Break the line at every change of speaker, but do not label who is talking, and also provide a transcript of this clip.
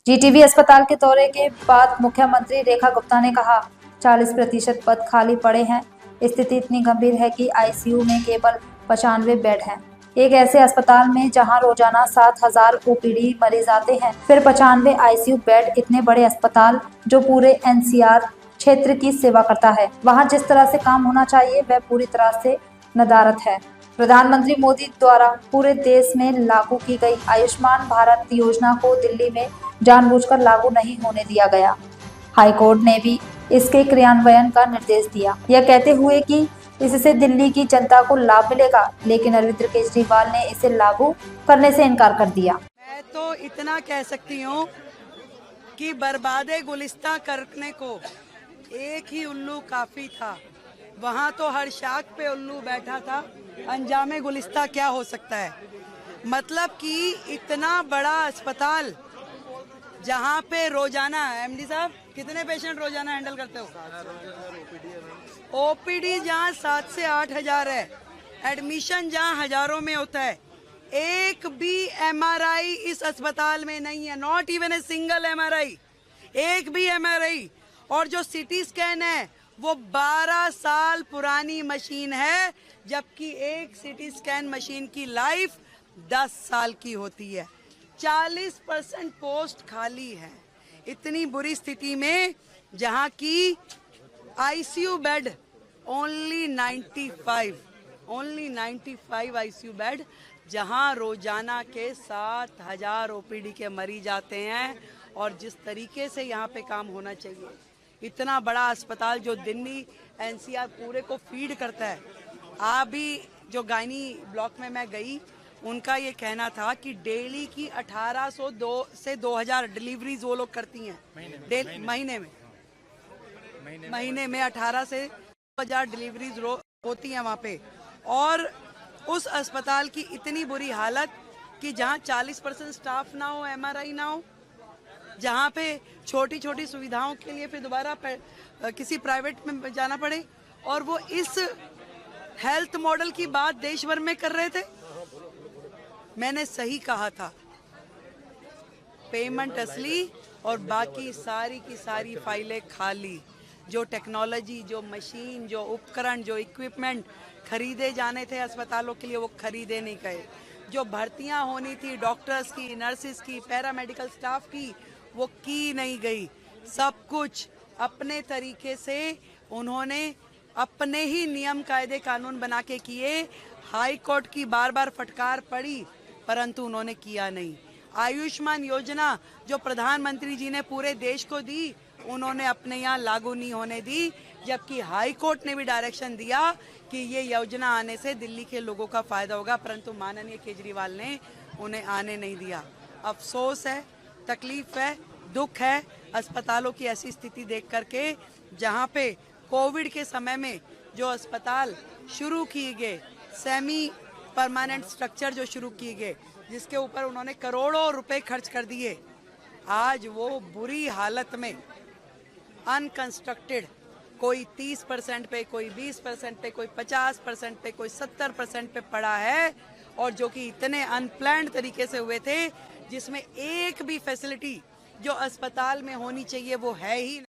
GTB अस्पताल के दौरे के बाद मुख्यमंत्री रेखा गुप्ता ने कहा 40% पद खाली पड़े हैं। स्थिति इतनी गंभीर है कि आईसीयू में केवल 95 बेड हैं। एक ऐसे अस्पताल में जहां रोजाना 7000 ओपीडी मरीज आते हैं, फिर 95 आईसीयू बेड। इतने बड़े अस्पताल जो पूरे एनसीआर क्षेत्र की सेवा करता है, वहां जिस तरह से काम होना चाहिए वह पूरी तरह से नदारद है। प्रधानमंत्री मोदी द्वारा पूरे देश में लागू की गई आयुष्मान भारत योजना को दिल्ली में जानबूझकर लागू नहीं होने दिया गया। हाईकोर्ट ने भी इसके क्रियान्वयन का निर्देश दिया, यह कहते हुए कि इससे दिल्ली की जनता को लाभ मिलेगा, लेकिन अरविंद केजरीवाल ने इसे लागू करने से इनकार कर दिया।
मैं तो इतना कह सकती हूँ कि बर्बादे गुलिस्तां करने को एक ही उल्लू काफी था। वहाँ तो हर शाख पे उल्लू बैठा था, अंजामे गुलिस्तां क्या हो सकता है। मतलब कि इतना बड़ा अस्पताल जहाँ पे रोजाना, एमडी साहब कितने पेशेंट रोजाना हैंडल करते हो? ओपीडी जहाँ 7 से 8 हजार है, एडमिशन जहाँ हजारों में होता है, एक भी एमआरआई इस अस्पताल में नहीं है। Not even a single MRI, एक भी एमआरआई। और जो सीटी स्कैन है वो 12 साल पुरानी मशीन है, जबकि एक सीटी स्कैन मशीन की लाइफ 10 साल की होती है। 40% पोस्ट खाली है। इतनी बुरी स्थिति में जहां की ICU bed only 95 ICU bed, जहां रोजाना के 7000 ओपीडी के मरीज आते हैं। और जिस तरीके से यहाँ पे काम होना चाहिए, इतना बड़ा अस्पताल जो दिल्ली एनसीआर पूरे को फीड करता है। अभी जो गायनी ब्लॉक में मैं गई, उनका ये कहना था कि डेली की 1802 से 2000 डिलीवरीज वो लोग करती हैं महीने में 18 से 2000 डिलीवरीज होती हैं वहाँ पे। और उस अस्पताल की इतनी बुरी हालत कि जहाँ 40% स्टाफ ना हो, एमआरआई ना हो, जहाँ पे छोटी छोटी सुविधाओं के लिए फिर दोबारा किसी प्राइवेट में जाना पड़े। और वो इस हेल्थ मॉडल की बात देश भर में कर रहे थे। मैंने सही कहा था, पेमेंट असली और बाकी सारी की सारी फाइलें खाली। जो टेक्नोलॉजी, जो मशीन, जो उपकरण, जो इक्विपमेंट खरीदे जाने थे अस्पतालों के लिए, वो खरीदे नहीं गए। जो भर्तियां होनी थी डॉक्टर्स की, नर्सिस की, पैरामेडिकल स्टाफ की, वो की नहीं गई। सब कुछ अपने तरीके से उन्होंने अपने ही नियम कायदे कानून बना के किए। हाई कोर्ट की बार बार फटकार पड़ी, परंतु उन्होंने किया नहीं। आयुष्मान योजना जो प्रधानमंत्री जी ने पूरे देश को दी, उन्होंने अपने यहाँ लागू नहीं होने दी, जबकि हाई कोर्ट ने भी डायरेक्शन दिया कि ये योजना आने से दिल्ली के लोगों का फायदा होगा, परंतु माननीय केजरीवाल ने उन्हें आने नहीं दिया। अफसोस है, तकलीफ है, दुख है अस्पतालों की ऐसी स्थिति देख करके, जहाँ पे कोविड के समय में जो अस्पताल शुरू किए गए, सेमी परमानेंट स्ट्रक्चर जो शुरू किए गए, जिसके ऊपर उन्होंने करोड़ों रुपए खर्च कर दिए, आज वो बुरी हालत में अनकंस्ट्रक्टेड, कोई 30% पे, कोई 20% पे, कोई 50% पे, कोई 70% पे पड़ा है। और जो कि इतने अनप्लान्ड तरीके से हुए थे, जिसमें एक भी फैसिलिटी जो अस्पताल में होनी चाहिए वो है ही नहीं।